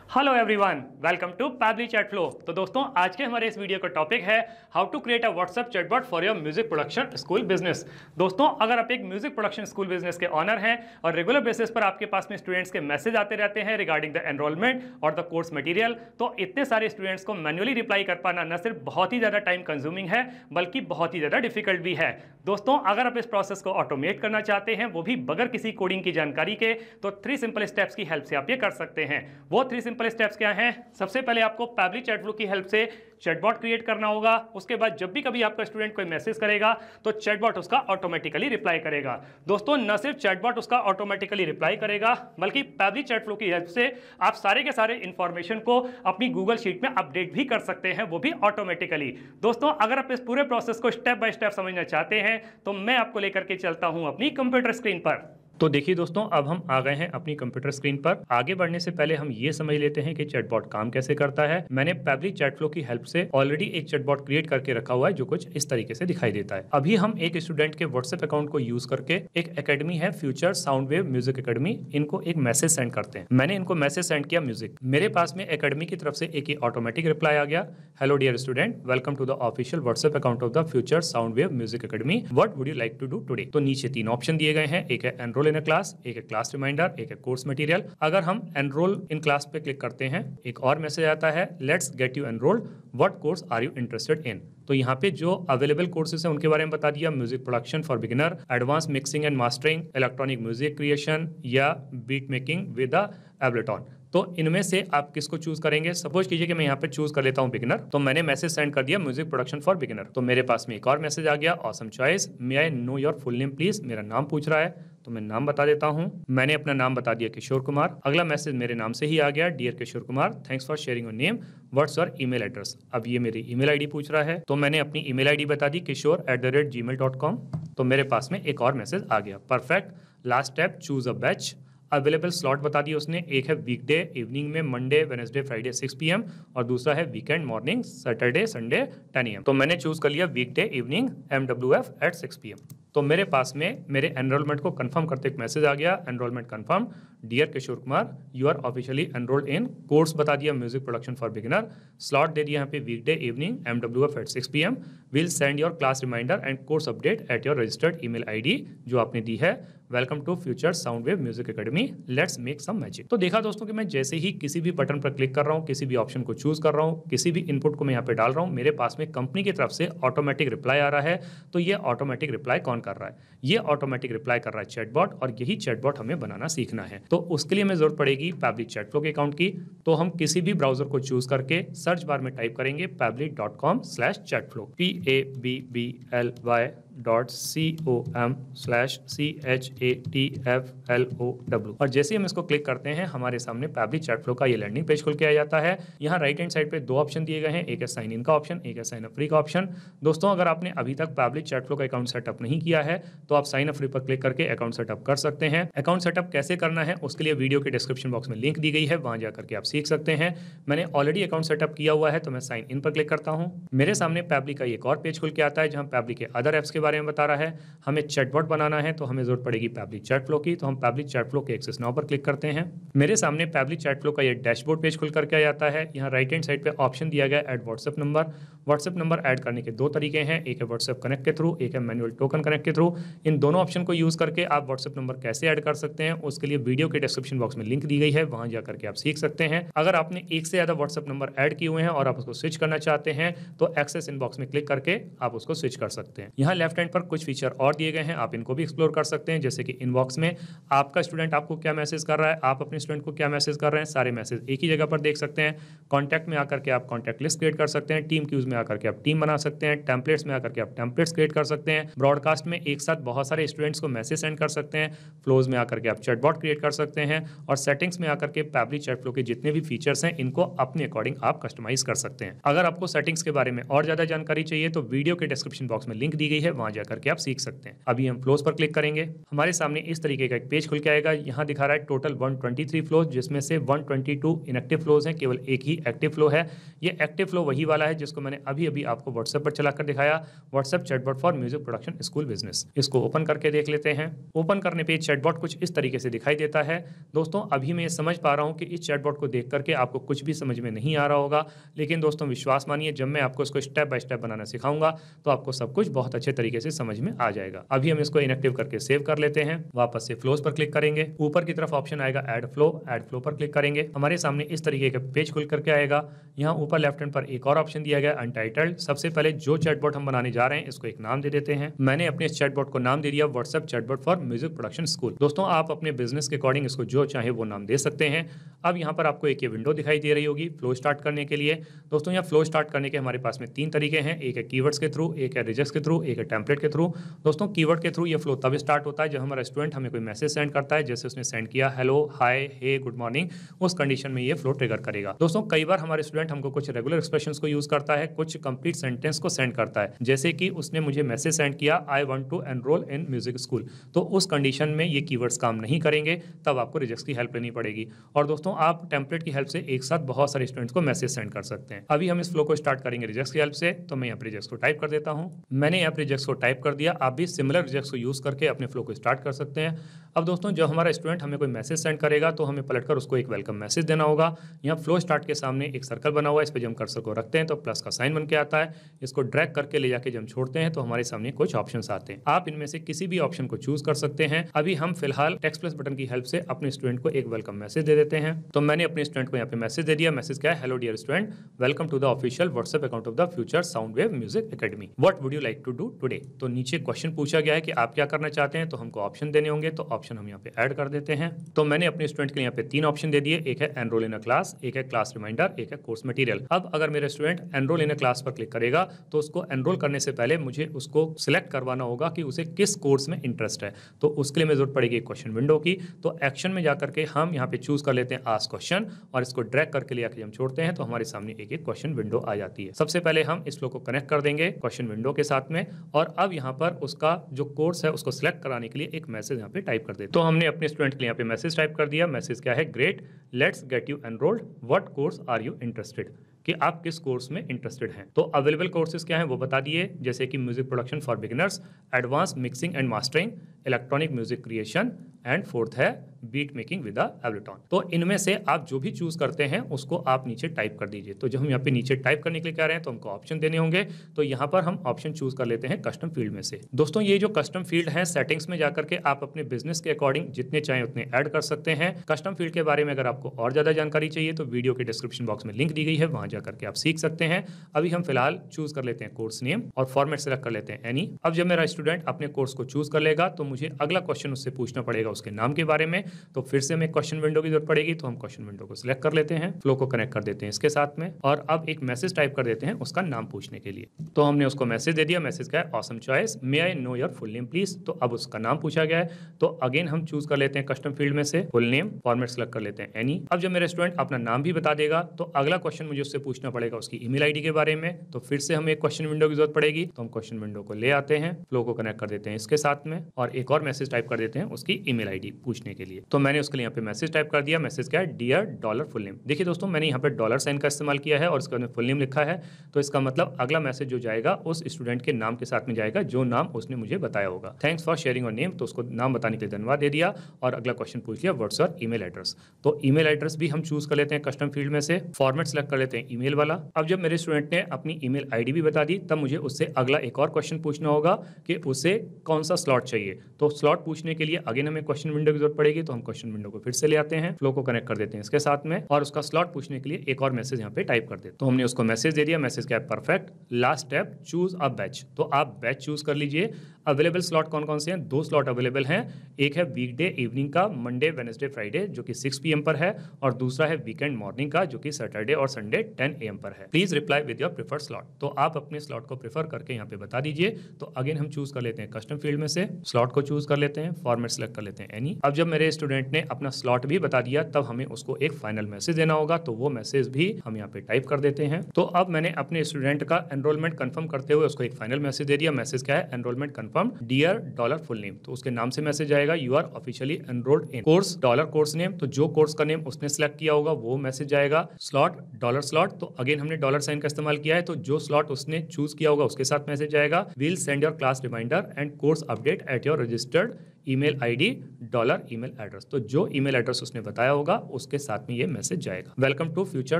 Hello everyone, welcome to Pabbly chat flow. तो दोस्तों, आज के हमारे इस वीडियो का टॉपिक है how to create a WhatsApp chatbot for your music production school business. दोस्तों, अगर आप एक म्यूजिक प्रोडक्शन स्कूल बिजनेस के ऑनर हैं और रेगुलर बेसिस पर आपके पास में स्टूडेंट्स के मैसेज आते रहते हैं रिगार्डिंग द एनरोलमेंट और द कोर्स मटेरियल, तो इतने सारे स्टूडेंट्स को मैन्युअली रिप्लाई कर पाना न सिर्फ बहुत ही ज़्यादा टाइम कंज्यूमिंग है बल्कि बहुत ही ज़्यादा डिफिकल्ट भी है। दोस्तों, अगर आप इस प्रोसेस को ऑटोमेट करना चाहते हैं, वो भी बगैर किसी कोडिंग की जानकारी के, तो 3 सिंपल स्टेप्स की हेल्प से आप ये कर सकते हैं। वो 3 सिंपल स्टेप्स क्या हैं? सबसे पहले आपको पैबली चैट फ्लो की हेल्प से चैटबॉट क्रिएट करना होगा। उसके बाद जब भी कभी आपका स्टूडेंट कोई मैसेज करेगा तो चैटबॉट उसका ऑटोमेटिकली रिप्लाई करेगा। दोस्तों, न सिर्फ चैटबॉट उसका ऑटोमेटिकली रिप्लाई करेगा बल्कि पैबली चैट फ्लो की हेल्प से आप सारे के सारे इंफॉर्मेशन को अपनी गूगल शीट में अपडेट भी कर सकते हैं, वो भी ऑटोमेटिकली। दोस्तों, अगर आप इस पूरे प्रोसेस को स्टेप बाय स्टेप समझना चाहते हैं तो मैं आपको लेकर के चलता हूं अपनी कंप्यूटर स्क्रीन पर। तो देखिए दोस्तों, अब हम आ गए हैं अपनी कंप्यूटर स्क्रीन पर। आगे बढ़ने से पहले हम ये समझ लेते हैं कि चैटबॉट काम कैसे करता है। मैंने पैबली चैट फ्लो की हेल्प से ऑलरेडी एक चैटबॉट क्रिएट करके रखा हुआ है जो कुछ इस तरीके से दिखाई देता है। अभी हम एक स्टूडेंट के व्हाट्सएप अकाउंट को यूज करके, एक एकेडमी है future sound wave music academy, इनको एक मैसेज सेंड करते हैं। मैंने इनको मैसेज सेंड किया म्यूजिक। मेरे पास में एकेडमी की तरफ से एक ऑटोमेटिक रिप्लाई आ गया, hello dear student, welcome to the official WhatsApp account of the future sound wave music academy, what would you like to do today. तो नीचे 3 ऑप्शन दिए गए हैं, एक है एनरोल इन अ क्लास, एक है क्लास रिमाइंडर, एक है कोर्स मटेरियल। अगर हम एनरोल इन क्लास पे क्लिक करते हैं, एक और मैसेज आता है, let's get you enrolled, what course are you interested in. तो यहाँ पे जो अवेलेबल कोर्सेज हैं उनके बारे में बता दिया, music production for beginner, advance mixing and mastering, electronic music creation या बीट मेकिंग विद एब्लेटॉन। तो इनमें से आप किसको चूज करेंगे? सपोज कीजिए कि मैं यहाँ पे चूज कर लेता हूँ बिगिनर, तो मैंने मैसेज सेंड कर दिया म्यूजिक प्रोडक्शन फॉर बिगिनर। तो मेरे पास में एक और मैसेज आ गया, awesome choice, may I know your full name please. मेरा नाम पूछ रहा है तो मैं नाम बता देता हूँ। मैंने अपना नाम बता दिया किशोर कुमार। अगला मैसेज मेरे नाम से ही आ गया, dear Kishore Kumar, thanks for sharing your name, what's your email address. अब ये मेरी ईमेल आईडी पूछ रहा है, तो मैंने अपनी ईमेल आईडी बता दी kishore@gmail.com। तो मेरे पास में एक और मैसेज आ गया, perfect, last step choose a batch. Available slot बता दिए उसने, एक है वीकडे इवनिंग में मंडे वेडनेसडे फ्राइडे 6 PM और दूसरा है weekend morning Saturday Sunday 10 AM। तो मैंने चूज कर लिया वीकडे इवनिंग MWF at 6 PM। तो मेरे पास में मेरे एनरोलमेंट को कंफर्म करते एक मैसेज आ गया, enrolment confirm, dear Kishore Kumar, you are officially enrolled in course, बता दिया music production for beginner, slot दे दिया यहाँ पे weekday evening MWF at 6 PM, will send your class reminder and course update at your registered email ID जो आपने दी है, welcome to future sound wave music academy, let's make some magic. तो देखा दोस्तों कि मैं जैसे ही किसी भी बटन पर क्लिक कर रहा हूँ, किसी भी ऑप्शन को चूज कर रहा हूँ, किसी भी इनपुट को मैं यहाँ पे डाल रहा हूँ, मेरे पास में कंपनी की तरफ से ऑटोमेटिक रिप्लाई आ रहा है। तो ये ऑटोमेटिक रिप्लाई कौन कर रहा है? ये ऑटोमेटिक रिप्लाई कर रहा है चैटबॉट, और यही चैटबॉट हमें बनाना सीखना है। तो उसके लिए हमें जरूरत पड़ेगी पैबली चैट फ्लो के अकाउंट की। तो हम किसी भी ब्राउजर को चूज करके सर्च बार में टाइप करेंगे pably.com/chatflow, pably.com/chatflow। और जैसे हम इसको क्लिक करते हैं, हमारे सामने पैबली चैट फ्लो का ये लैंडिंग पेज खुल के आ जाता है। यहाँ राइट हैंड साइड पे 2 ऑप्शन दिए गए हैं, एक है साइन इन का ऑप्शन, एक है साइन अप फ्री का ऑप्शन। दोस्तों, अगर आपने अभी तक पैबली चैट फ्लो का अकाउंट सेटअप नहीं किया है तो आप साइन अप फ्री पर क्लिक करके अकाउंट सेटअप कर सकते हैं। अकाउंट सेटअप कैसे करना है उसके लिए वीडियो के डिस्क्रिप्शन बॉक्स में लिंक दी गई है, वहां जाकर के आप सीख सकते हैं। मैंने ऑलरेडी अकाउंट सेटअप किया हुआ है तो मैं साइन इन पर क्लिक करता हूं। मेरे सामने पैबली का एक और पेज खुल के आता है जहां पैबली के अदर एप्स के बारे में बता रहा है। हमें चैटबॉट बनाना है तो हमें जरूरत पड़ेगी पैबली चैट फ्लो की, तो हम पैबली चैट फ्लो के एक्सेस नाउ पर क्लिक करते हैं। मेरे सामने पैबली चैट फ्लो का ये डैशबोर्ड पेज खुल करके आ जाता है। यहाँ राइट हैंड साइड पे ऑप्शन दिया गया add WhatsApp number. WhatsApp number add करने के 2 तरीके हैं, एक है व्हाट्सएप कनेक्ट के थ्रू, एक है मैनुअल टोकन कनेक्ट के थ्रू। इन दोनों ऑप्शन को यूज करके आप व्हाट्सएप नंबर कैसे ऐड कर सकते हैं उसके लिए वीडियो के डिस्क्रिप्शन बॉक्स में लिंक दी गई है, वहां जाकर के आप सीख सकते हैं। अगर आपने एक से ज्यादा व्हाट्सएप नंबर ऐड किए हुए हैं और आप उसको स्विच करना चाहते हैं तो एक्सेस इनबॉक्स में क्लिक करके आप उसको स्विच कर सकते हैं। यहाँ लेफ्ट हैंड पर कुछ फीचर और दिए गए हैं, आप इनको भी एक्सप्लोर कर सकते हैं। जैसे कि इनबॉक्स में आपका स्टूडेंट आपको क्या मैसेज कर रहा है, आप अपने स्टूडेंट को क्या मैसेज कर रहे हैं, सारे मैसेज एक ही जगह पर देख सकते हैं। कॉन्टैक्ट में आकर के आप कॉन्टैक्ट लिस्ट क्रिएट कर सकते हैं, टीम क्यूज में आकर के आप टीम बना सकते हैं, टेम्पलेट्स में आकर के आप टेम्पलेट्स क्रिएट कर सकते हैं, ब्रॉडकास्ट में एक साथ बहुत सारे स्टूडेंट्स को मैसेज सेंड कर सकते हैं, फ्लोज में आकर के आप चैटबॉट क्रिएट कर सकते हैं, और सेटिंग्स में आकर के पैबली चैट फ्लो के जितने भी फीचर्स हैं इनको अपने अकॉर्डिंग आप कस्टमाइज कर सकते हैं। अगर आपको सेटिंग्स के बारे में और ज्यादा जानकारी चाहिए तो वीडियो के डिस्क्रिप्शन बॉक्स में लिंक दी गई है, वहां जाकर के आप सीख सकते हैं। अभी हम फ्लोज पर क्लिक करेंगे, हमारे सामने इस तरीके का एक पेज खुल के आएगा। यहाँ दिखा रहा है टोटल 123 फ्लोज, जिसमें से 122 इनएक्टिव फ्लोज हैं, केवल एक ही एक्टिव फ्लो है। ये एक्टिव फ्लो वही वाला है जिसको मैंने अभी अभी आपको व्हाट्सएप पर चलाकर दिखाया, WhatsApp chatbot for music production school business. इसको ओपन करके देख लेते हैं। ओपन करने पे चैटबॉट कुछ इस तरीके से दिखाई देता है। दोस्तों अभी मैं समझ पा रहा हूँ कि इस चैटबॉट को देख करके आपको कुछ भी समझ में नहीं आ रहा होगा, लेकिन दोस्तों विश्वास मानिए, जब मैं आपको इसको स्टेप बाय स्टेप बनाना सिखाऊंगा तो आपको सब कुछ बहुत अच्छे तरीके से समझ में आ जाएगा। अभी हम इसको इनएक्टिव करके सेव कर लेते हैं। वापस से फ्लोज पर क्लिक करेंगे, ऊपर की तरफ ऑप्शन आएगा ऐड फ्लो पर क्लिक करेंगे। हमारे सामने इस तरीके का पेज खुल करके आएगा। यहाँ ऊपर लेफ्ट हैंड पर एक और ऑप्शन दिया गया अनटाइटल्ड। सबसे पहले जो चैटबॉट हम बनाने जा रहे हैं इसको एक नाम दे देते हैं। मैंने अपने इस चैटबॉट को नाम दे दिया WhatsApp chatbot for music production school. दोस्तों आप अपने बिजनेस के अकॉर्डिंग इसको जो चाहे वो नाम दे सकते हैं। अब यहाँ पर आपको एक ये विंडो दिखाई दे रही होगी फ्लो स्टार्ट करने के लिए। दोस्तों यहाँ फ्लो स्टार्ट करने के हमारे पास में 3 तरीके हैं, एक है कीवर्ड्स के थ्रू, एक है रिजेक्ट्स के थ्रू, एक है टेम्पलेट के थ्रू। दोस्तों कीवर्ड के थ्रू ये फ्लो तब स्टार्ट होता है जब हमारा स्टूडेंट हमें कोई मैसेज सेंड करता है, जैसे उसने सेंड किया हेलो, हाय, हे, गुड मॉर्निंग, उस कंडीशन में ये फ्लो ट्रिगर करेगा। दोस्तों कई बार हमारे स्टूडेंट हमको कुछ रेगुलर एक्सप्रेशंस को यूज करता है, कुछ कंप्लीट सेंटेंस को सेंड करता है, जैसे कि उसने मुझे मैसेज सेंड किया I want to enroll in music school, तो उस कंडीशन में ये कीवर्ड्स काम नहीं करेंगे, तब आपको रिजेक्ट्स की हेल्प लेनी पड़ेगी। और दोस्तों आप टेम्पलेट की हेल्प से एक साथ बहुत सारे स्टूडेंट्स को मैसेज सेंड कर सकते हैं। अभी हम इस फ्लो को स्टार्ट करेंगे रिजेक्ट्स की हेल्प से, तो मैं यहाँ पर रिजेक्ट्स को टाइप कर देता हूँ। मैंने यहाँ पर रिजेक्ट्स को टाइप कर दिया। आप भी सिमिलर रिजेक्ट्स को यूज करके अपने फ्लो को स्टार्ट कर सकते हैं। अब दोस्तों जब हमारा स्टूडेंट हमें कोई मैसेज सेंड करेगा तो हमें पलटकर उसको एक वेलकम मैसेज देना होगा। यहाँ फ्लो स्टार्ट के सामने एक सर्कल बना हुआ है, इस पर जब हम कर्सर को रखते हैं तो प्लस का साइन बन के आता है। इसको ड्रैग करके ले जाके जब हम छोड़ते हैं तो हमारे सामने कुछ ऑप्शंस आते हैं। आप इनमें से किसी भी ऑप्शन को चूज कर सकते हैं। अभी हम फिलहाल टेक्स्ट प्लस बटन की हेल्प से अपने स्टूडेंट को एक वेलकम मैसेज दे देते हैं। तो मैंने अपने स्टूडेंट को यहाँ पे मैसेज दे दिया। मैसेज क्या है, hello dear student, welcome to the official WhatsApp account of the future sound wave music academy, what would you like to do today. तो नीचे क्वेश्चन पूछा गया है कि आप क्या करना चाहते हैं, तो हमको ऑप्शन देने होंगे, तो ऑप्शन हम यहाँ पे ऐड कर देते हैं। तो मैंने अपने स्टूडेंट के लिए यहाँ पे 3 ऑप्शन दे दिए, एक है एनरोल इन अ क्लास, एक है क्लास रिमाइंडर, एक है कोर्स मटेरियल। अब अगर मेरे student enrol in a class पर क्लिक करेगा तो उसको एनरोल करने से पहले मुझे उसको सिलेक्ट करवाना होगा कि उसे किस कोर्स में इंटरेस्ट है, तो उसके लिए मैं जरूरत पड़ेगी क्वेश्चन विंडो की। तो एक्शन में जाकर के हम यहाँ पे चूज कर लेते हैं आस्क क्वेश्चन और इसको ड्रैग करके ले आके हम छोड़ते हैं तो हमारे सामने एक एक क्वेश्चन विंडो आ जाती है। सबसे पहले हम इस फ्लो को कनेक्ट कर देंगे क्वेश्चन विंडो के साथ में और अब यहाँ पर उसका जो कोर्स है उसको सिलेक्ट कराने के लिए एक मैसेज यहाँ पे टाइप कर देते हैं। तो हमने अपने स्टूडेंट के लिए यहाँ पे मैसेज टाइप कर दिया। मैसेज क्या है, great, let's get you enrolled, what course are you interested, कि आप किस कोर्स में इंटरेस्टेड हैं। तो अवेलेबल कोर्सेज क्या हैं वो बता दिए, जैसे कि music production for beginners, advance mixing and mastering, electronic music creation and fourth है बीट मेकिंग विद एब्लेटॉन। तो इनमें से आप जो भी चूज करते हैं उसको आप नीचे टाइप कर दीजिए। तो जब हम यहाँ पे नीचे टाइप करने के लिए कह रहे हैं तो हमको ऑप्शन देने होंगे, तो यहाँ पर हम ऑप्शन चूज कर लेते हैं कस्टम फील्ड में से। दोस्तों ये जो कस्टम फील्ड है, सेटिंग्स में जाकर के आप अपने बिजनेस के अकॉर्डिंग जितने चाहे उतने ऐड कर सकते हैं। कस्टम फील्ड के बारे में अगर आपको और ज्यादा जानकारी चाहिए तो वीडियो के डिस्क्रिप्शन बॉक्स में लिंक दी गई है, वहां जाकर के आप सीख सकते हैं। अभी हम फिलहाल चूज कर लेते हैं कोर्स नेम और फॉर्मेट सेलेक्ट कर लेते हैं एनी। अब जब मेरा स्टूडेंट अपने कोर्स को चूज कर लेगा तो मुझे अगला क्वेश्चन उससे पूछना पड़ेगा उसके नाम के बारे में, तो फिर से हमें क्वेश्चन विंडो की जरूरत पड़ेगी। तो हम क्वेश्चन विंडो को सिलेक्ट कर लेते हैं, फ्लो को कनेक्ट कर देते हैं इसके साथ में और अब एक मैसेज टाइप कर देते हैं उसका नाम पूछने के लिए। तो हमने उसको मैसेज दे दिया। मैसेज क्या है, awesome choice, may I know your full name please. तो अब उसका नाम पूछा गया है, तो अगेन हम चूज कर लेते हैं कस्टम फील्ड में से फुल नेम, फॉर्मेट सेलेक्ट कर लेते हैं एनी। अब जब मेरा स्टूडेंट अपना नाम भी बता देगा तो अगला क्वेश्चन मुझे उससे पूछना पड़ेगा उसकी ईमेल आईडी के बारे में, तो फिर से हमें एक क्वेश्चन विंडो की जरूरत पड़ेगी। तो हम क्वेश्चन विंडो को ले आते हैं, फ्लो को कनेक्ट कर देते हैं इसके साथ में और एक और मैसेज टाइप कर देते हैं उसकी ईमेल आईडी पूछने के लिए। तो मैंने उसके लिए यहाँ पे मैसेज टाइप कर दिया। मैसेज क्या है, डियर डॉलर फुल नेम। देखिए दोस्तों मैंने यहाँ पे डॉलर साइन का इस्तेमाल किया है और इसके बाद में फुल नेम लिखा है, तो इसका मतलब अगला मैसेज जो जाएगा उस स्टूडेंट के नाम के साथ में जाएगा जो नाम उसने मुझे बताया होगा। Thanks for sharing your name, तो उसको नाम बताने के लिए धन्यवाद दे दिया और अगला क्वेश्चन पूछ लिया व्हाट्स योर ईमेल एड्रेस। तो ईमेल एड्रेस भी हम चूज कर लेते हैं कस्टम फील्ड में से, फॉर्मेट सेलेक्ट कर लेते हैं ईमेल वाला। अब जब मेरे स्टूडेंट ने अपनी ईमेल आईडी भी बता दी तब मुझे उससे अगला एक और क्वेश्चन पूछना होगा कि उसे कौन सा स्लॉट चाहिए। तो स्लॉट पूछने के लिए अगेन हमें क्वेश्चन विंडो की जरूरत पड़ेगी, तो हम क्वेश्चन विंडो को फिर से ले आते हैं, फ्लो को कनेक्ट कर देते हैं इसके साथ में और उसका स्लॉट पूछने के लिए एक और मैसेज यहाँ पे टाइप कर देते। तो हमने उसको मैसेज दे दिया। मैसेज क्या है, perfect, last step choose a batch. तो आप बैच चूज कर लीजिए। अवेलेबल स्लॉट कौन कौन से हैं? 2 स्लॉट अवेलेबल हैं। एक है वीकडे इवनिंग का मंडे वेडनेसडे फ्राइडे जो कि 6 PM पर है, और दूसरा है वीकेंड मॉर्निंग का जो कि सैटरडे और संडे 10 AM पर है। Please reply with your preferred slot. तो आप अपने स्लॉट को प्रेफर करके यहाँ पे बता दीजिए। तो अगेन हम चूज कर लेते हैं कस्टम फील्ड में से, स्लॉट को चूज कर लेते हैं, फॉर्मेट सेलेक्ट कर लेते हैं एनी। अब जब मेरे स्टूडेंट ने अपना स्लॉट भी बता दिया तब हमें उसको एक फाइनल मैसेज देना होगा, तो वो मैसेज भी हम यहाँ पे टाइप कर देते हैं। तो अब मैंने अपने स्टूडेंट का एनरोलमेंट कंफर्म करते हुए उसको एक फाइनल मैसेज दे दिया। मैसेज क्या है? Enrollment confirm dear dollar full name. तो उसके नाम से मैसेज आएगा you are officially enrolled in course dollar course name. तो जो कोर्स का नेम उसने सेलेक्ट किया होगा वो मैसेज आएगा। स्लॉट डॉलर स्लॉट, तो अगेन हमने डॉलर साइन का इस्तेमाल किया है, तो जो स्लॉट उसने चूज किया होगा उसके साथ मैसेज आएगा। Will send your class reminder and course update at your registered email ID dollar email address. तो जो ईमेल एड्रेस उसने बताया होगा उसके साथ में ये मैसेज जाएगा। Welcome to future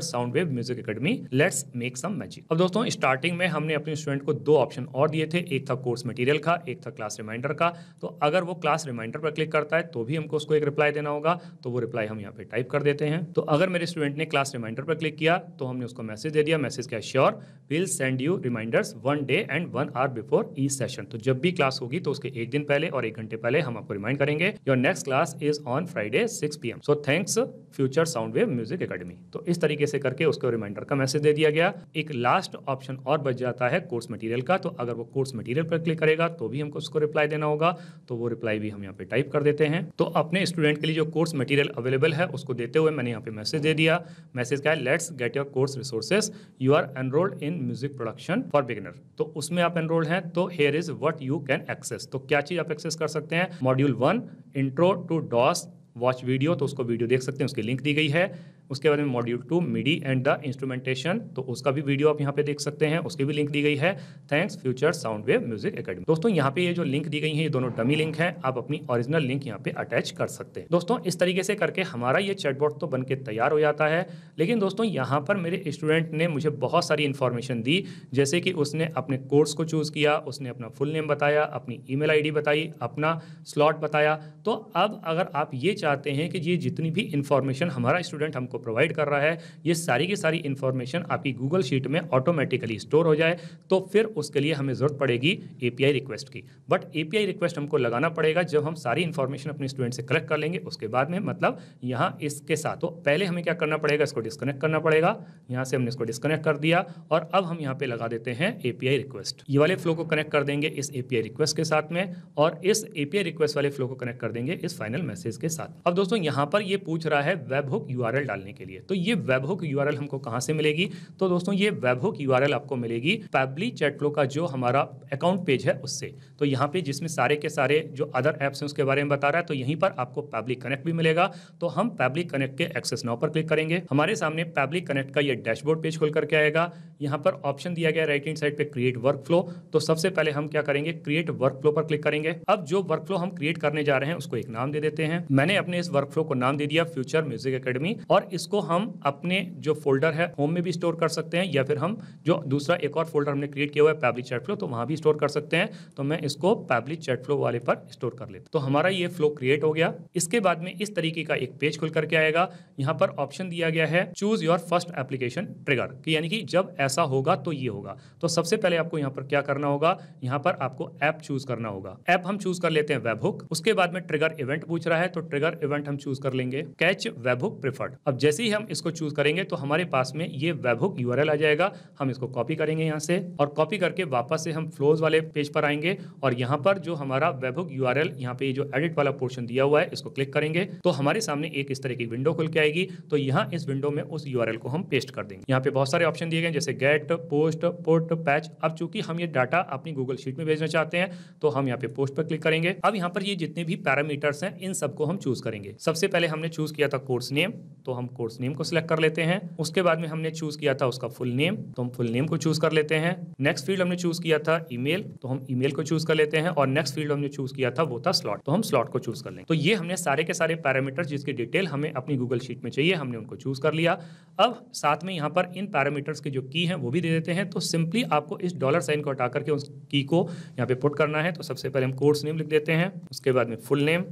sound wave music academy, let's make some magic. अब दोस्तों स्टार्टिंग में हमने अपने स्टूडेंट को 2 ऑप्शन और दिए थे, एक था कोर्स मटेरियल का, एक था क्लास रिमाइंडर का। तो अगर वो क्लास रिमाइंडर पर क्लिक करता है तो भी हमको उसको एक रिप्लाई देना होगा, तो वो रिप्लाई हम यहाँ पे टाइप कर देते हैं। तो अगर मेरे स्टूडेंट ने क्लास रिमाइंडर पर क्लिक किया तो हमने उसको मैसेज दे दिया। मैसेज क्या? Sure will send you reminders 1 day and 1 hour before each session. तो जब भी क्लास होगी तो उसके 1 दिन पहले और 1 घंटे पहले हम आपको रिमाइंड करेंगे। Your next class is on Friday 6 PM। So thanks future sound wave music academy. तो इस तरीके से करके उसको रिमाइंडर का मैसेज दे दिया गया। एक लास्ट ऑप्शन और बच जाता है कोर्स मटेरियल का। तो अगर वो कोर्स मटेरियल पर क्लिक करेगा तो भी हमको उसको रिप्लाई देना होगा, तो वो रिप्लाई भी हम यहाँ पे टाइप कर देते हैं। तो अपने स्टूडेंट के लिए जो कोर्स मटेरियल अवेलेबल है उसको देते हुए मैंने यहाँ पे मैसेज दे दिया। मैसेज क्या है? Let's get your course resources, you are enrolled in music production for beginner. तो उसमें आप एनरोल्ड हैं, तो here is what you can access. तो क्या चीज आप एक्सेस कर सकते हैं? Module 1 intro to DAWs watch video, तो उसको वीडियो देख सकते हैं, उसकी लिंक दी गई है। उसके बाद में module 2 MIDI and the instrumentation, तो उसका भी वीडियो आप यहाँ पे देख सकते हैं, उसकी भी लिंक दी गई है। Thanks future sound wave music academy. दोस्तों यहाँ पे ये जो लिंक दी गई है ये दोनों डमी लिंक हैं, आप अपनी ओरिजिनल लिंक यहाँ पे अटैच कर सकते हैं। दोस्तों इस तरीके से करके हमारा ये चैटबॉट तो बन के तैयार हो जाता है। लेकिन दोस्तों यहाँ पर मेरे स्टूडेंट ने मुझे बहुत सारी इंफॉर्मेशन दी, जैसे कि उसने अपने कोर्स को चूज किया, उसने अपना फुल नेम बताया, अपनी ईमेल आईडी बताई, अपना स्लॉट बताया। तो अब अगर आप ये चाहते हैं कि ये जितनी भी इंफॉर्मेशन हमारा स्टूडेंट हमको प्रोवाइड कर रहा है ये सारी की सारी इंफॉर्मेशन आपकी गूगल शीट में ऑटोमेटिकली स्टोर हो जाए, तो फिर उसके लिए हमें जरूरत पड़ेगी एपीआई रिक्वेस्ट की। बट एपीआई रिक्वेस्ट हमको लगाना पड़ेगा जब हम सारी इंफॉर्मेशन अपने स्टूडेंट से कलेक्ट कर लेंगे, उसके बाद में, मतलब यहाँ इसके साथ। तो पहले हमें क्या करना पड़ेगा? इसको डिस्कनेक्ट करना पड़ेगा। यहाँ से हमने इसको डिस्कनेक्ट कर दिया और अब हम यहाँ पे लगा देते हैं एपीआई रिक्वेस्ट। ये वाले फ्लो को कनेक्ट कर देंगे इस एपीआई रिक्वेस्ट के साथ में, और इस एपीआई रिक्वेस्ट वाले फ्लो को कनेक्ट कर देंगे इस फाइनल मैसेज के साथ। अब दोस्तों यहाँ पर ये पूछ रहा है वेबहुक यूआरएल डालने के लिए। तो ये वेबहुक यूआरएल हमको कहाँ से मिलेगी? तो दोस्तों ये वेबहुक यूआरएल आपको मिलेगी पैबली चैटफ्लो का जो हमारा अकाउंट पेज है उससे। तो यहाँ पे जिसमें सारे के सारे जो अदर एप्स हैं उसके बारे में बता रहा है, तो यहीं पर आपको पैबली कनेक्ट भी मिलेगा। तो हम पैबली कनेक्ट के एक्सेस नाउ पर क्लिक करेंगे। हमारे सामने पैबली कनेक्ट का ये डैशबोर्ड पेज खुल करके आएगा। यहाँ पर ऑप्शन दिया गया राइट हैंड साइड पे क्रिएट वर्क फ्लो। तो सबसे पहले हम क्या करेंगे? क्रिएट वर्क फ्लो पर क्लिक करेंगे। अब जो वर्क फ्लो हम क्रिएट करने जा रहे हैं उसको एक नाम दे देते हैं। मैंने अपने इस वर्क फ्लो को नाम दे दिया फ्यूचर म्यूजिक एकेडमी, और इसको हम अपने जो फोल्डर है होम में भी स्टोर कर सकते हैं, या फिर हम जो दूसरा एक और फोल्डर हमने क्रिएट किया हुआ है पैबली चैट फ्लो, तो वहां भी स्टोर कर सकते हैं। तो मैं इसको पैबली चैट फ्लो वाले पर स्टोर कर लेता हूं। तो हमारा ये फ्लो क्रिएट हो गया। इसके बाद में इस तरीके का एक पेज खुल करके आएगा। यहाँ पर ऑप्शन दिया गया है choose your first application trigger, यानी कि जब ऐसा होगा तो ये होगा। तो सबसे पहले आपको यहाँ पर क्या करना होगा? यहाँ पर आपको ऐप चूज करना होगा। ऐप हम चूज कर लेते हैं वेबहुक। उसके बाद में ट्रिगर इवेंट पूछ रहा है, तो ट्रिगर इवेंट हम चूज कर लेंगे कैच वेबहुक प्रेफर्ड। अब जैसे ही हम इसको चूज करेंगे तो हमारे पास में ये वेबहुक यूआरएल आ जाएगा। हम इसको कॉपी करेंगे यहाँ से, और कॉपी करके वापस से हम फ्लोज वाले पेज पर आएंगे, और यहाँ पर जो हमारा वेबहुक यूआरएल यहाँ पे जो एडिट वाला पोर्शन दिया हुआ है इसको क्लिक करेंगे, तो हमारे सामने एक इस तरह की विंडो खुल के आएगी। तो यहाँ इस विंडो में उस यूआरएल को हम पेस्ट कर देंगे। यहाँ पे बहुत सारे ऑप्शन दिए गए जैसे गेट, पोस्ट, पुट, पैच। अब चूंकि हम ये डाटा अपनी गूगल शीट में भेजना चाहते हैं तो हम यहाँ पे पोस्ट पर क्लिक करेंगे। अब यहाँ पर ये जितने भी पैरामीटर्स हैं इन सबको हम चूज करेंगे। सबसे पहले हमने चूज किया था कोर्स नेम, तो हम कोर्स नेम को सिलेक्ट कर लेते हैं। उसके बाद में हमने चूज किया था उसका फुल नेम, तो हम फुल नेम को चूज कर लेते हैं। नेक्स्ट फील्ड हमने चूज किया था ईमेल, तो हम ईमेल को चूज कर लेते हैं। और नेक्स्ट फील्ड हमने चूज किया था वो था स्लॉट, तो हम स्लॉट को चूज कर लेंगे। तो ये हमने सारे के सारे पैरामीटर्स जिसकी डिटेल हमें अपनी गूगल शीट में चाहिए हमने उनको चूज कर लिया। अब साथ में यहाँ पर इन पैरामीटर्स के जो की हैं वो भी दे देते हैं। तो सिंपली आपको इस डॉलर साइन को हटा करके उस की को यहाँ पे पुट करना है। तो सबसे पहले हम कोर्स नेम लिख देते हैं, उसके बाद में फुल नेम,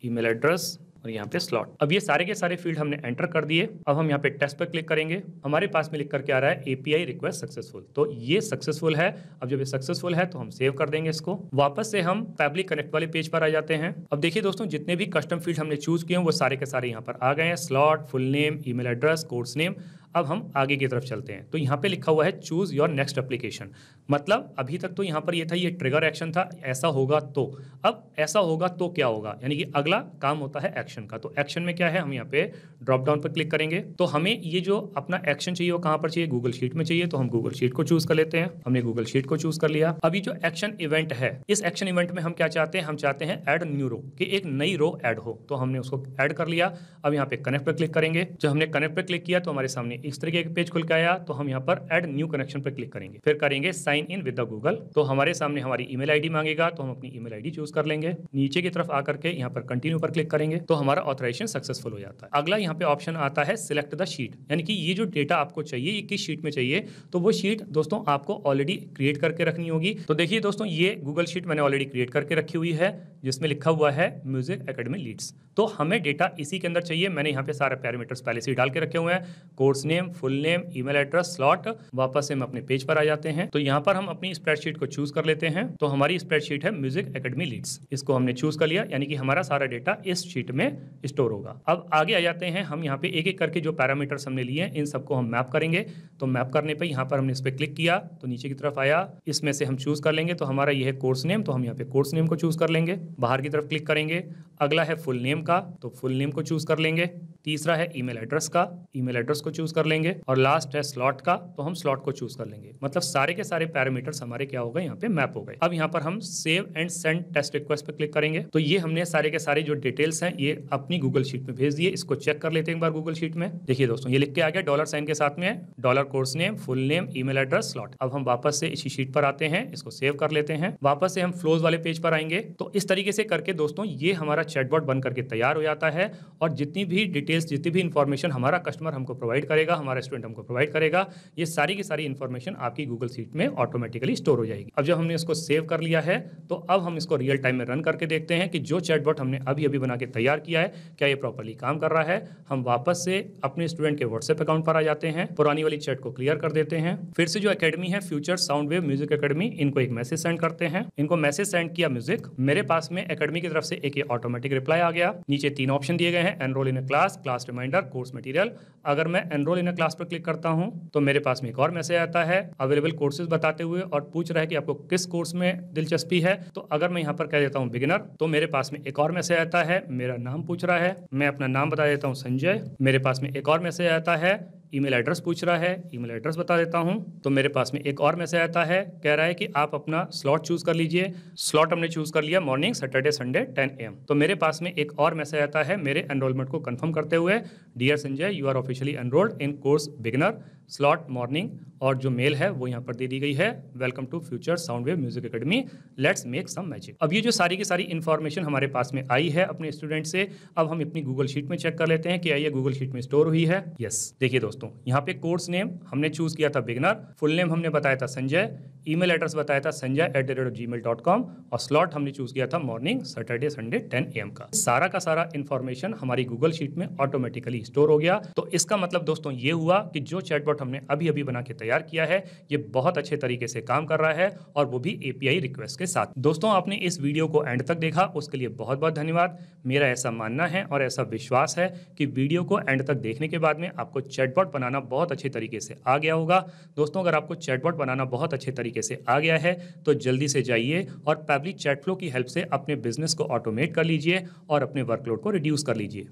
ईमेल एड्रेस, और यहाँ पे स्लॉट। अब ये सारे के सारे फील्ड हमने एंटर कर दिए। अब हम यहाँ पे टेस्ट पर क्लिक करेंगे। हमारे पास में लिख करके आ रहा है API रिक्वेस्ट सक्सेसफुल, तो ये सक्सेसफुल है। अब जब ये सक्सेसफुल है तो हम सेव कर देंगे इसको। वापस से हम पैबली कनेक्ट वाले पेज पर आ जाते हैं। अब देखिए दोस्तों, जितने भी कस्टम फील्ड हमने चूज किए हैं वो सारे के सारे यहाँ पर आ गए हैं। Slot, full name, email address, course name. अब हम आगे की तरफ चलते हैं, तो यहाँ पे लिखा हुआ है चूज योर नेक्स्ट एप्लीकेशन। मतलब अभी तक तो यहाँ पर ये था, ये ट्रिगर एक्शन था, ऐसा होगा तो। अब ऐसा होगा तो क्या होगा, यानी कि अगला काम होता है एक्शन का। तो एक्शन में क्या है, हम यहाँ पे ड्रॉप डाउन पर क्लिक करेंगे। तो हमें ये जो अपना एक्शन चाहिए वो कहाँ पर चाहिए, गूगल शीट में चाहिए। तो हम गूगल शीट को चूज कर लेते हैं। हमने गूगल शीट को चूज कर लिया। अभी जो एक्शन इवेंट है, इस एक्शन इवेंट में हम क्या चाहते हैं, हम चाहते हैं ऐड न्यू रो, कि एक नई रो ऐड हो। तो हमने उसको ऐड कर लिया। अब यहाँ पे कनेक्ट पर क्लिक करेंगे। जब हमने कनेक्ट पर क्लिक किया तो हमारे सामने इस तरीके का पेज खुल के आया। तो हम यहाँ पर ऐड न्यू कनेक्शन पर क्लिक करेंगे, फिर करेंगे sign in with the Google. तो हमारे सामने हमारी ईमेल आईडी मांगेगा, तो हम अपनी ईमेल आईडी चूज कर लेंगे। नीचे की तरफ आकर के यहाँ पर कंटिन्यू पर क्लिक करेंगे तो हमारा ऑथराइजेशन सक्सेसफुल हो जाता है। अगला यहाँ पे ऑप्शन आता है सिलेक्ट द शीट, यानी कि ये जो डेटा आपको चाहिए ये किस शीट में चाहिए। तो वो शीट दोस्तों आपको ऑलरेडी क्रिएट करके रखनी होगी। तो देखिए दोस्तों, ये गूगल शीट मैंने ऑलरेडी क्रिएट करके रखी हुई है, जिसमें लिखा हुआ है म्यूजिक एकेडमी लीड्स। तो हमें डेटा इसी के अंदर चाहिए। मैंने यहाँ पे सारे पैरामीटर्स पहले से ही डाल के रखे हुए हैं, course name, full name, email address, slot. वापस से हम अपने पेज पर आ जाते हैं। तो यहाँ पर हम अपनी स्प्रेडशीट को चूज कर लेते हैं। तो हमारी स्प्रेडशीट है म्यूजिक एकेडमी लीड्स, इसको हमने चूज कर लिया, यानी कि हमारा सारा डेटा इस शीट में स्टोर होगा। अब आगे आ जाते हैं, हम यहाँ पे एक एक करके जो पैरामीटर्स हमने लिए हैं इन सबको हम मैप करेंगे। तो मैप करने पे यहाँ पर हमने इस पर क्लिक किया तो नीचे की तरफ आया, इसमें से हम चूज कर लेंगे। तो हमारा ये है कोर्स नेम, तो हम यहाँ पे कोर्स नेम को चूज कर लेंगे। बाहर की तरफ क्लिक करेंगे। अगला है फुल नेम का, तो फुल नेम को चूज कर लेंगे। तीसरा है ईमेल एड्रेस का, ईमेल एड्रेस को चूज कर लेंगे। और लास्ट है स्लॉट का, तो हम स्लॉट को चूज कर लेंगे। मतलब सारे के सारे पैरामीटर्स हमारे क्या हो गए, यहाँ पे मैप हो गए। अब यहाँ पर हम save and send test request पे क्लिक करेंगे। तो ये हमने सारे के सारे जो डिटेल्स हैं ये अपनी गूगल शीट में भेज दिए। इसको चेक कर लेते हैं एक बार गूगल शीट में। देखिए दोस्तों, ये लिख के आ गया, डॉलर साइन के साथ में dollar course name, full name, email address, slot. अब हम वापस से इसी शीट पर आते हैं, इसको सेव कर लेते हैं। वापस से हम फ्लोज वाले पेज पर आएंगे। तो इस तरीके से करके दोस्तों ये हमारा चैटबॉट बन करके तैयार हो जाता है। और जितनी भी डिटेल्स, जितनी भी इंफॉर्मेशन हमारा कस्टमर हमको प्रोवाइड करेगा, हमारा स्टूडेंट हमको प्रोवाइड करेगा, ये सारी की सारी इंफॉर्मेशन आपकी गूगल शीट में ऑटोमेटिकली स्टोर हो जाएगी। अब जब हमने इसको सेव कर लिया है तो अब हम इसको रियल टाइम में रन करके देखते हैं कि जो चैटबॉट हमने अभी अभी बना के तैयार किया है क्या ये प्रॉपर्ली काम कर रहा है। हम वापस से अपने स्टूडेंट के व्हाट्सएप अकाउंट पर आ जाते हैं, पुरानी वाली चैट को क्लियर कर देते हैं। फिर से जो एकेडमी है future sound wave music academy, इनको एक मैसेज सेंड करते हैं। इनको मैसेज सेंड किया म्यूजिक, मेरे पास में एकेडमी की तरफ से एक ऑटोमेटिक रिप्लाई आ गया। नीचे 3 ऑप्शन दिए गए हैं, enroll in a class, class reminder, course material. अगर मैं एनरोल इन अ क्लास पर क्लिक करता हूं तो मेरे पास में एक और मैसेज आता है अवेलेबल कोर्सेज बताते हुए, और पूछ रहा है कि आपको किस कोर्स में दिलचस्पी है। तो अगर मैं यहाँ पर कह देता हूँ बिगिनर, तो मेरे पास में एक और मैसेज आता है, मेरा नाम पूछ रहा है, मैं अपना नाम बता देता हूँ संजय। मेरे पास में एक और मैसेज आता है, ईमेल एड्रेस पूछ रहा है, ईमेल एड्रेस बता देता हूं। तो मेरे पास में एक और मैसेज आता है, कह रहा है कि आप अपना स्लॉट चूज कर लीजिए। स्लॉट हमने चूज कर लिया मॉर्निंग सैटरडे संडे 10 AM। तो मेरे पास में एक और मैसेज आता है मेरे एनरोलमेंट को कंफर्म करते हुए, dear Sanjay you are officially enrolled in course beginner, slot morning. और जो मेल है वो यहाँ पर दे दी गई है, welcome to future sound wave music academy, let's make some magic. अब ये जो सारी की सारी इन्फॉर्मेशन हमारे पास में आई है अपने स्टूडेंट से, अब हम अपनी गूगल शीट में चेक कर लेते हैं कि ये गूगल शीट में स्टोर हुई है। यस, देखिए दोस्तों, यहाँ पे कोर्स नेम हमने चूज किया था बिगिनर, फुल नेम हमने बताया था संजय, ईमेल एड्रेस बताया था sanjay@gmail.com, और स्लॉट हमने चूज किया था मॉर्निंग सैटरडे संडे 10 AM का। सारा का सारा इन्फॉर्मेशन हमारी गूगल शीट में ऑटोमेटिकली स्टोर हो गया। तो इसका मतलब दोस्तों ये हुआ कि जो चैटबॉट हमने अभी अभी बना के तैयार किया है ये बहुत अच्छे तरीके से काम कर रहा है, और वो भी API रिक्वेस्ट के साथ। दोस्तों, आपने इस वीडियो को एंड तक देखा उसके लिए बहुत बहुत धन्यवाद। मेरा ऐसा मानना है और ऐसा विश्वास है कि वीडियो को एंड तक देखने के बाद में आपको चैटबॉट बनाना बहुत अच्छे तरीके से आ गया होगा। दोस्तों, अगर आपको चैटबॉट बनाना बहुत अच्छे तरीके से आ गया है तो जल्दी से जाइए और पैबली चैटफ्लो की हेल्प से अपने बिजनेस को ऑटोमेट कर लीजिए और अपने वर्कलोड को रिड्यूस कर लीजिए।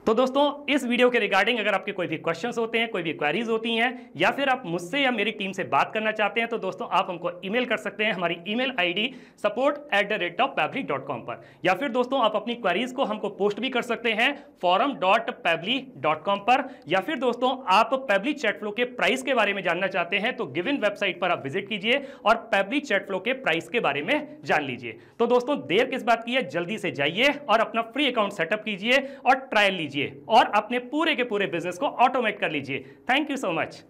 तो दोस्तों, इस वीडियो के रिगार्डिंग अगर आपके कोई भी क्वेश्चंस होते हैं, कोई भी क्वेरीज होती हैं, या फिर आप मुझसे या मेरी टीम से बात करना चाहते हैं, तो दोस्तों आप हमको ईमेल कर सकते हैं हमारी ईमेल ID support@pably.com पर। या फिर दोस्तों आप अपनी क्वेरीज को हमको पोस्ट भी कर सकते हैं forum.pably.com पर। या फिर दोस्तों आप पैबली चैटफ्लो के प्राइस के बारे में जानना चाहते हैं तो गिवन वेबसाइट पर आप विजिट कीजिए और पैबली चैटफ्लो के प्राइस के बारे में जान लीजिए। तो दोस्तों देर किस बात की है, जल्दी से जाइए और अपना फ्री अकाउंट सेटअप कीजिए और ट्रायल लीजिए और अपने पूरे के पूरे बिजनेस को ऑटोमेट कर लीजिए। Thank you so much.